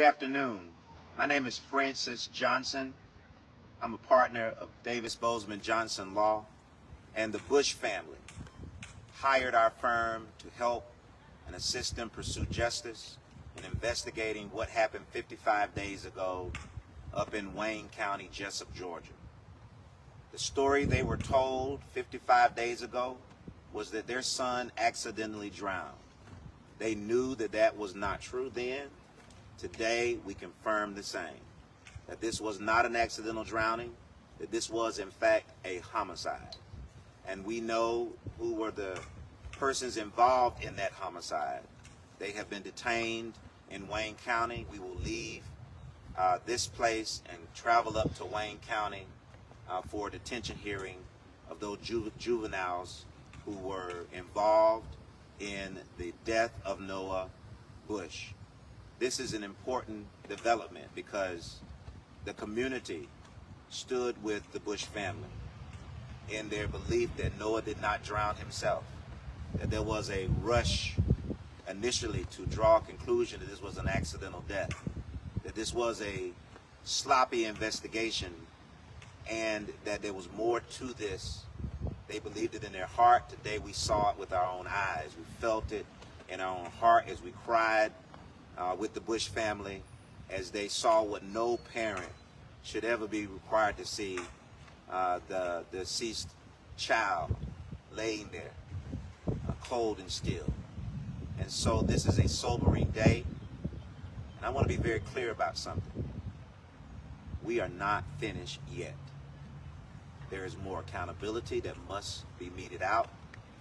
afternoon. My name is Francis Johnson. I'm a partner of Davis Bozeman Johnson Law, and the Bush family hired our firm to help and assist them pursue justice in investigating what happened 55 days ago up in Wayne County, Jessup, Georgia. The story they were told 55 days ago was that their son accidentally drowned. They knew that that was not true then. Today, we confirm the same, that this was not an accidental drowning, that this was, in fact, a homicide. And we know who were the persons involved in that homicide. They have been detained in Wayne County. We will leave this place and travel up to Wayne County for a detention hearing of those juveniles who were involved in the death of Noah Bush. This is an important development because the community stood with the Bush family in their belief that Noah did not drown himself, that there was a rush initially to draw a conclusion that this was an accidental death, that this was a sloppy investigation, and that there was more to this. They believed it in their heart. Today we saw it with our own eyes. We felt it in our own heart as we cried with the Bush family as they saw what no parent should ever be required to see, the deceased child laying there, cold and still. And so this is a sobering day, and I want to be very clear about something. We are not finished yet. There is more accountability that must be meted out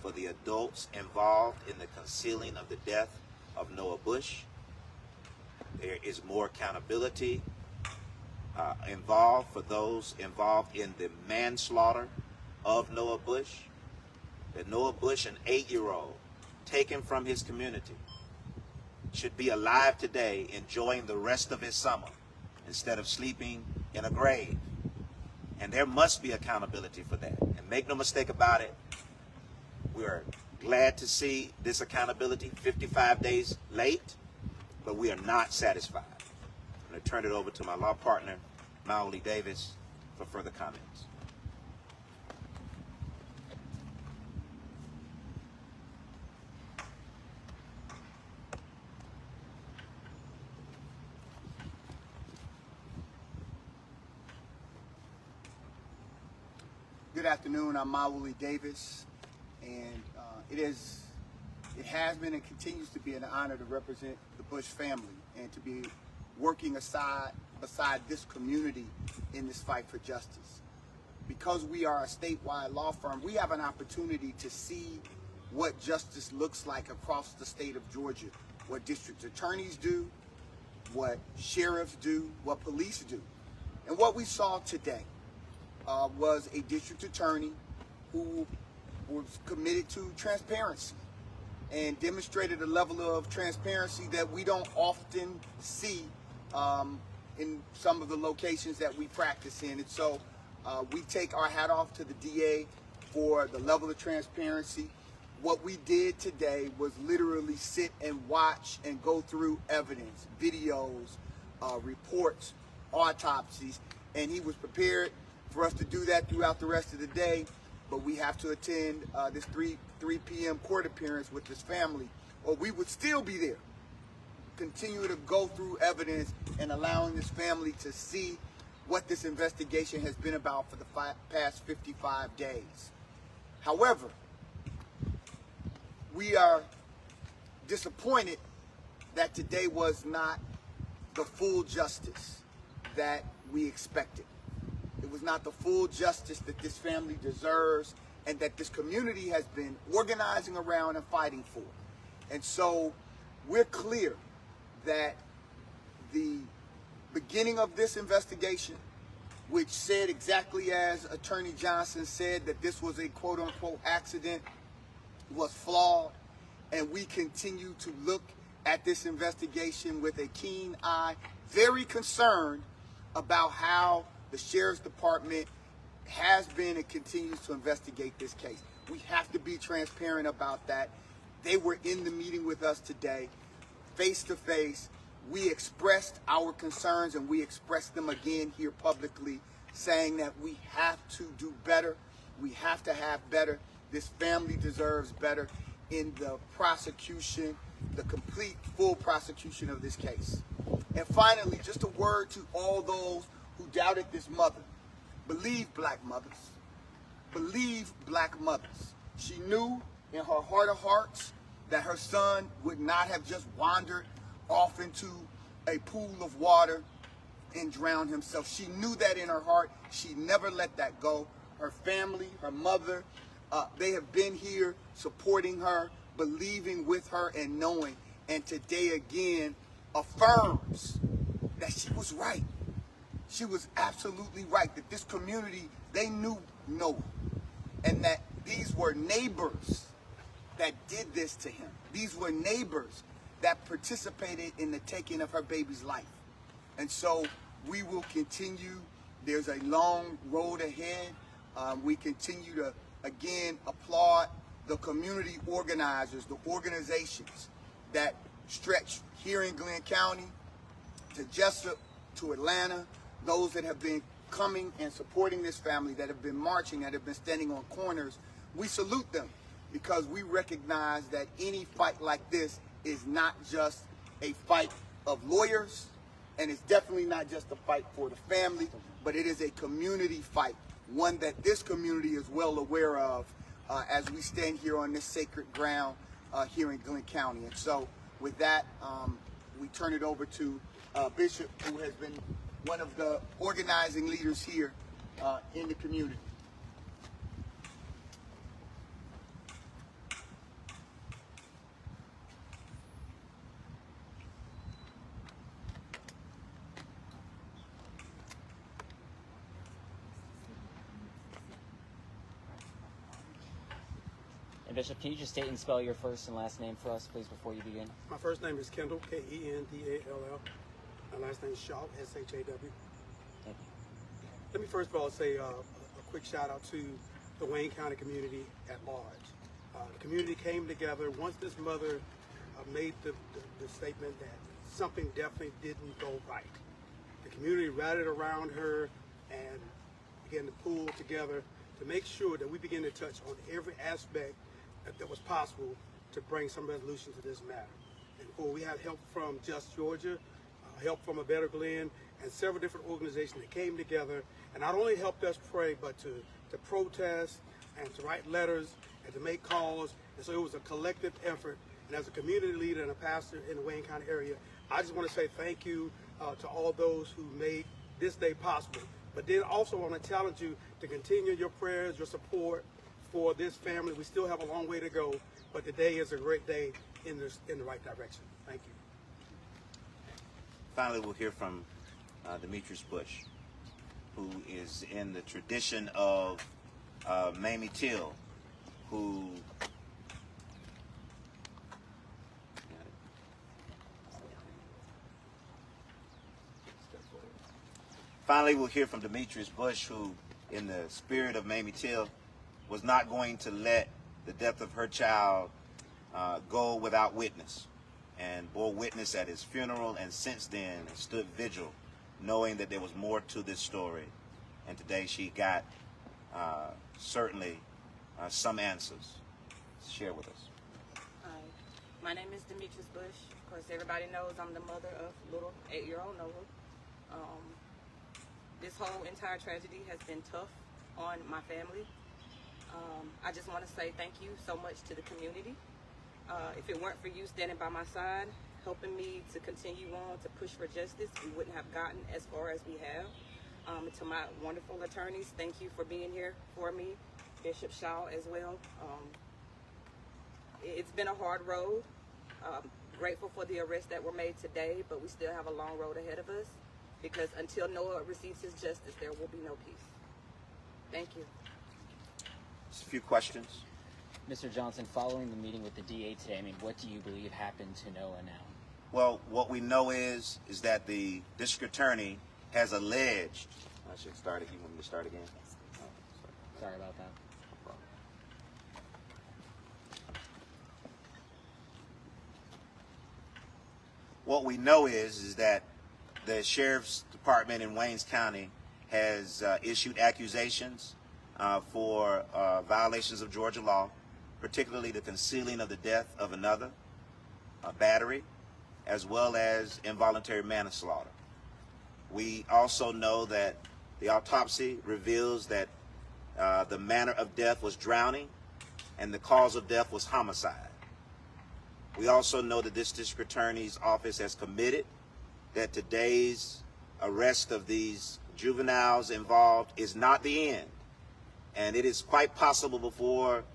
for the adults involved in the concealing of the death of Noah Bush. There is more accountability involved for those involved in the manslaughter of Noah Bush. That Noah Bush, an 8-year-old, taken from his community, should be alive today enjoying the rest of his summer instead of sleeping in a grave. And there must be accountability for that. And make no mistake about it, we are glad to see this accountability 55 days late, but we are not satisfied. I'm going to turn it over to my law partner, Maoli Davis, for further comments. Good afternoon. I'm Maoli Davis, and it has been and continues to be an honor to represent the Bush family and to be working beside this community in this fight for justice. Because we are a statewide law firm, we have an opportunity to see what justice looks like across the state of Georgia, what district attorneys do, what sheriffs do, what police do. And what we saw today was a district attorney who was committed to transparency and demonstrated a level of transparency that we don't often see in some of the locations that we practice in. And so we take our hat off to the DA for the level of transparency. What we did today was literally sit and watch and go through evidence, videos, reports, autopsies, and he was prepared for us to do that throughout the rest of the day, but we have to attend this 3 p.m. court appearance with this family, or we would still be there, continue to go through evidence and allowing this family to see what this investigation has been about for the past 55 days. However, we are disappointed that today was not the full justice that we expected. It was not the full justice that this family deserves and that this community has been organizing around and fighting for. And so we're clear that the beginning of this investigation, which said exactly as Attorney Johnson said, that this was a quote-unquote accident, was flawed, and we continue to look at this investigation with a keen eye, very concerned about how the Sheriff's Department has been and continues to investigate this case. We have to be transparent about that. They were in the meeting with us today, face to face. we expressed our concerns, and we expressed them again here publicly, saying that we have to do better. We have to have better. This family deserves better in the prosecution, the complete, full prosecution of this case. And finally, just a word to all those who doubted this mother. Believe black mothers. Believe black mothers. She knew in her heart of hearts that her son would not have just wandered off into a pool of water and drowned himself. She knew that in her heart. She never let that go. Her family, her mother, they have been here supporting her, believing with her, and knowing. And today again affirms that she was right. She was absolutely right, that this community, they knew Noah, and that these were neighbors that did this to him. These were neighbors that participated in the taking of her baby's life. And so we will continue. There's a long road ahead. We continue to, again, applaud the community organizers, the organizations that stretch here in Glenn County, to Jessup, to Atlanta, those that have been coming and supporting this family, that have been marching, that have been standing on corners. We salute them because we recognize that any fight like this is not just a fight of lawyers, and it's definitely not just a fight for the family, but it is a community fight, one that this community is well aware of as we stand here on this sacred ground here in Glenn County. And so with that, we turn it over to Bishop, who has been one of the organizing leaders here in the community. And Bishop, can you just state and spell your first and last name for us, please, before you begin? My first name is Kendall, K-E-N-D-A-L-L. My last name is Shaw, S-H-A-W. Thank you. Let me first of all say a quick shout out to the Wayne County community at large. The community came together once this mother made the statement that something definitely didn't go right. The community rallied around her and began to pull together to make sure that we begin to touch on every aspect that was possible to bring some resolution to this matter. And we had help from Just Georgia, help from A Better Glenn, and several different organizations that came together and not only helped us pray, but to protest and to write letters and to make calls. And so it was a collective effort. And as a community leader and a pastor in the Wayne County area, I just want to say thank you to all those who made this day possible. But then also want to challenge you to continue your prayers, your support for this family. We still have a long way to go, but today is a great day in the right direction. Thank you. Finally, we'll hear from Demetrius Bush, who is in the tradition of Mamie Till, who Finally, we'll hear from Demetrius Bush, who, in the spirit of Mamie Till, was not going to let the death of her child go without witness, and bore witness at his funeral, and since then stood vigil, knowing that there was more to this story. And today she got certainly some answers to share with us. Hi, my name is Demetrius Bush. Of course, everybody knows I'm the mother of little 8-year-old Noah. This whole entire tragedy has been tough on my family. I just want to say thank you so much to the community. If it weren't for you standing by my side, helping me to continue on to push for justice, we wouldn't have gotten as far as we have. To my wonderful attorneys, thank you for being here for me. Bishop Shaw as well. It's been a hard road. Grateful for the arrests that were made today, but we still have a long road ahead of us, because until Noah receives his justice, there will be no peace. Thank you. Just a few questions. Mr. Johnson, following the meeting with the DA today, what do you believe happened to Noah now? Well, what we know is that the district attorney has alleged. I should start it. You want me to start again? Oh, sorry about that. what we know is that the Sheriff's Department in Wayne County has issued accusations for violations of Georgia law, particularly the concealing of the death of another, battery, as well as involuntary manslaughter. We also know that the autopsy reveals that the manner of death was drowning and the cause of death was homicide. We also know that this district attorney's office has committed that today's arrest of these juveniles involved is not the end. And it is quite possible before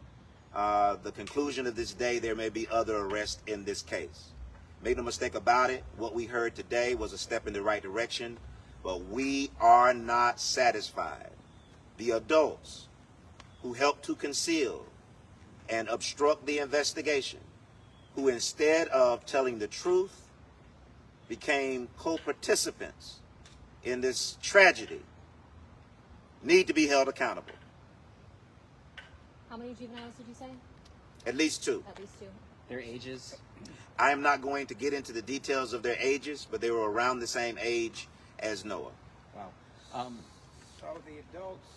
the conclusion of this day there may be other arrests in this case. Make no mistake about it, what we heard today was a step in the right direction, but we are not satisfied. The adults who helped to conceal and obstruct the investigation, who instead of telling the truth became co-participants in this tragedy, need to be held accountable. How many juveniles did you say? At least two. At least two. Their ages? I am not going to get into the details of their ages, but they were around the same age as Noah. Wow. So the adults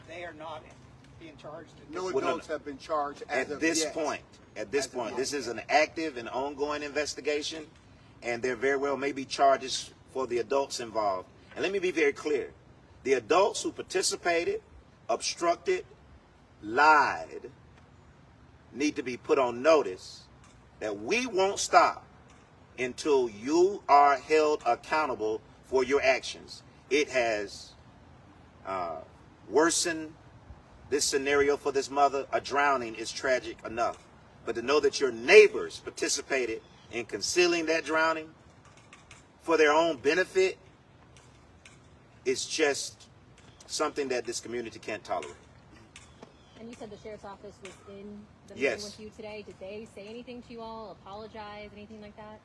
they are not being charged? No adults have been charged as At of this yet. point. At this As of point. yet. This is an active and ongoing investigation, and there very well may be charges for the adults involved. And let me be very clear. The adults who participated, obstructed, lied, need to be put on notice that we won't stop until you are held accountable for your actions. It has worsened this scenario for this mother. A drowning is tragic enough. But to know that your neighbors participated in concealing that drowning for their own benefit is just something that this community can't tolerate. And you said the sheriff's office was in the Yes. meeting with you today. Did they say anything to you all? Apologize? Anything like that?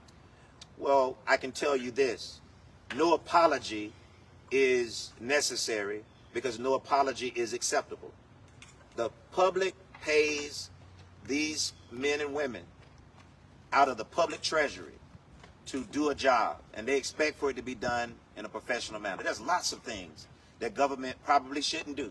Well, I can tell you this. No apology is necessary because no apology is acceptable. The public pays these men and women out of the public treasury to do a job, and they expect for it to be done in a professional manner. There's lots of things that government probably shouldn't do,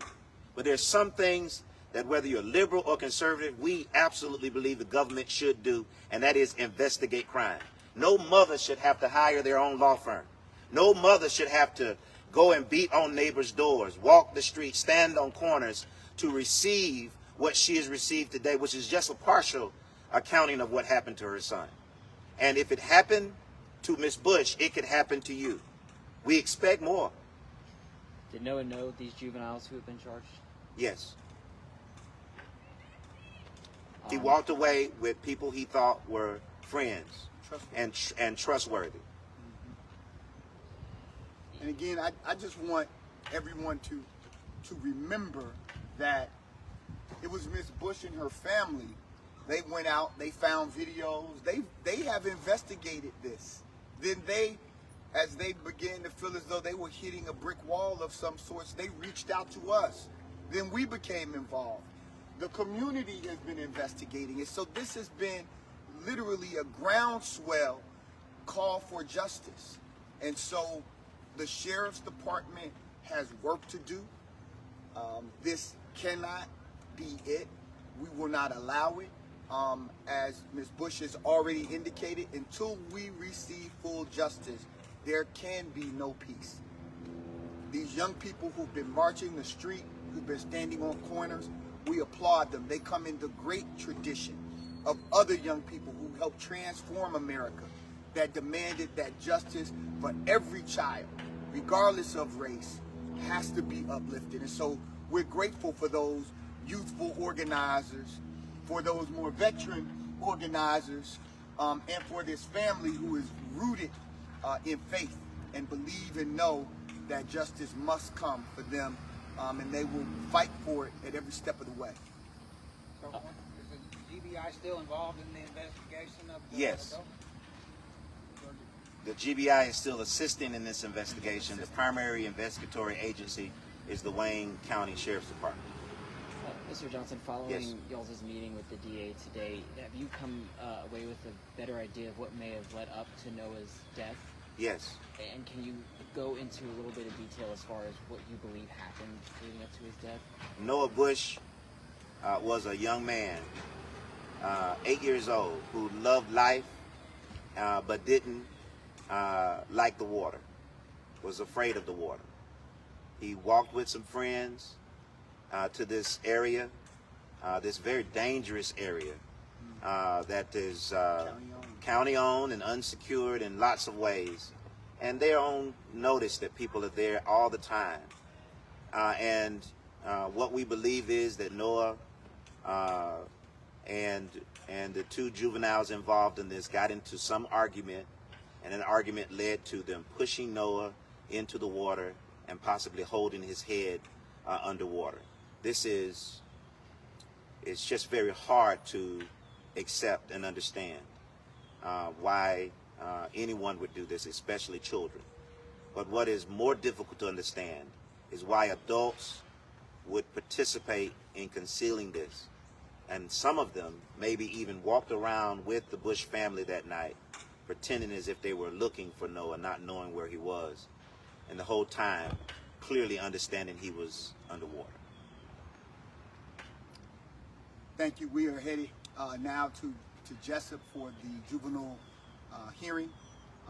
but there's some things that whether you're liberal or conservative, we absolutely believe the government should do, and that is investigate crime. No mother should have to hire their own law firm. No mother should have to go and beat on neighbors' doors, walk the streets, stand on corners to receive what she has received today, which is just a partial accounting of what happened to her son. And if it happened to Miss Bush, it could happen to you. We expect more. Did Noah know these juveniles who have been charged? Yes. He walked away with people he thought were friends and trustworthy. And again, I just want everyone to remember that it was Miss Bush and her family. They went out, they found videos, they have investigated this. Then as they began to feel as though they were hitting a brick wall of some sorts, they reached out to us. Then we became involved. The community has been investigating it. So this has been literally a groundswell call for justice. And so the Sheriff's Department has work to do. This cannot be it. We will not allow it. As Ms. Bush has already indicated, until we receive full justice, there can be no peace. These young people who've been marching the street, who've been standing on corners, we applaud them. They come in the great tradition of other young people who helped transform America, that demanded that justice for every child, regardless of race, has to be uplifted. And so we're grateful for those youthful organizers, for those more veteran organizers, and for this family who is rooted in faith and believe and know that justice must come for them, and they will fight for it at every step of the way. So is the GBI still involved in the investigation of the Yes. adults? The GBI is still assisting in this investigation. The primary investigatory agency is the Wayne County Sheriff's Department. Mr. Johnson, following Yes. y'all's meeting with the DA today, have you come away with a better idea of what may have led up to Noah's death? Yes. And can you go into a little bit of detail as far as what you believe happened leading up to his death? Noah Bush was a young man, 8 years old, who loved life, but didn't like the water, was afraid of the water. He walked with some friends to this area, this very dangerous area that is county-owned and unsecured in lots of ways. And they're on notice that people are there all the time. And what we believe is that Noah and the two juveniles involved in this got into some argument, and an argument led to them pushing Noah into the water and possibly holding his head underwater. It's just very hard to accept and understand why anyone would do this, especially children. But what is more difficult to understand is why adults would participate in concealing this. And some of them maybe even walked around with the Bush family that night, pretending as if they were looking for Noah, not knowing where he was, and the whole time clearly understanding he was underwater. Thank you. We are headed now to Jessup for the juvenile hearing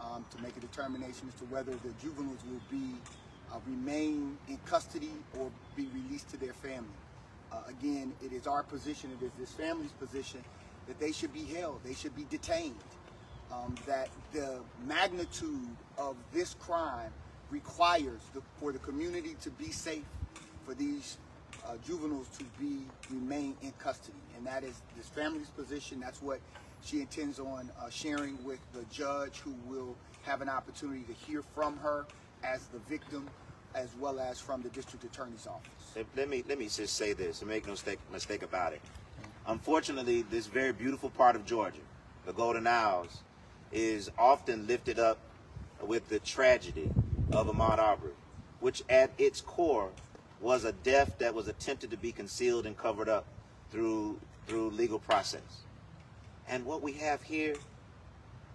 to make a determination as to whether the juveniles will be remain in custody or be released to their family. Again, it is our position, it is this family's position, that they should be held, they should be detained, that the magnitude of this crime requires for the community to be safe, for these juveniles to remain in custody. And that is this family's position. That's what she intends on sharing with the judge, who will have an opportunity to hear from her as the victim, as well as from the district attorney's office. Let me just say this, and make no mistake about it. Unfortunately, this very beautiful part of Georgia, the Golden Isles, is often lifted up with the tragedy of Ahmaud Arbery, which at its core was a death that was attempted to be concealed and covered up through legal process. And what we have here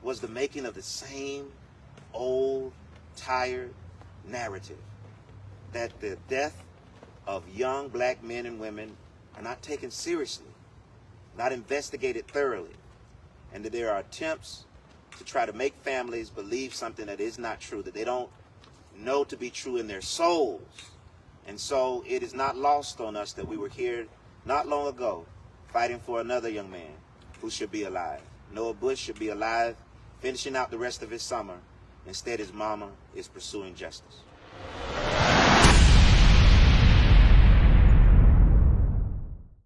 was the making of the same old, tired narrative, that the death of young black men and women are not taken seriously, not investigated thoroughly, and that there are attempts to try to make families believe something that is not true, that they don't know to be true in their souls. And so it is not lost on us that we were here not long ago fighting for another young man who should be alive. Noah Bush should be alive, finishing out the rest of his summer. Instead, his mama is pursuing justice.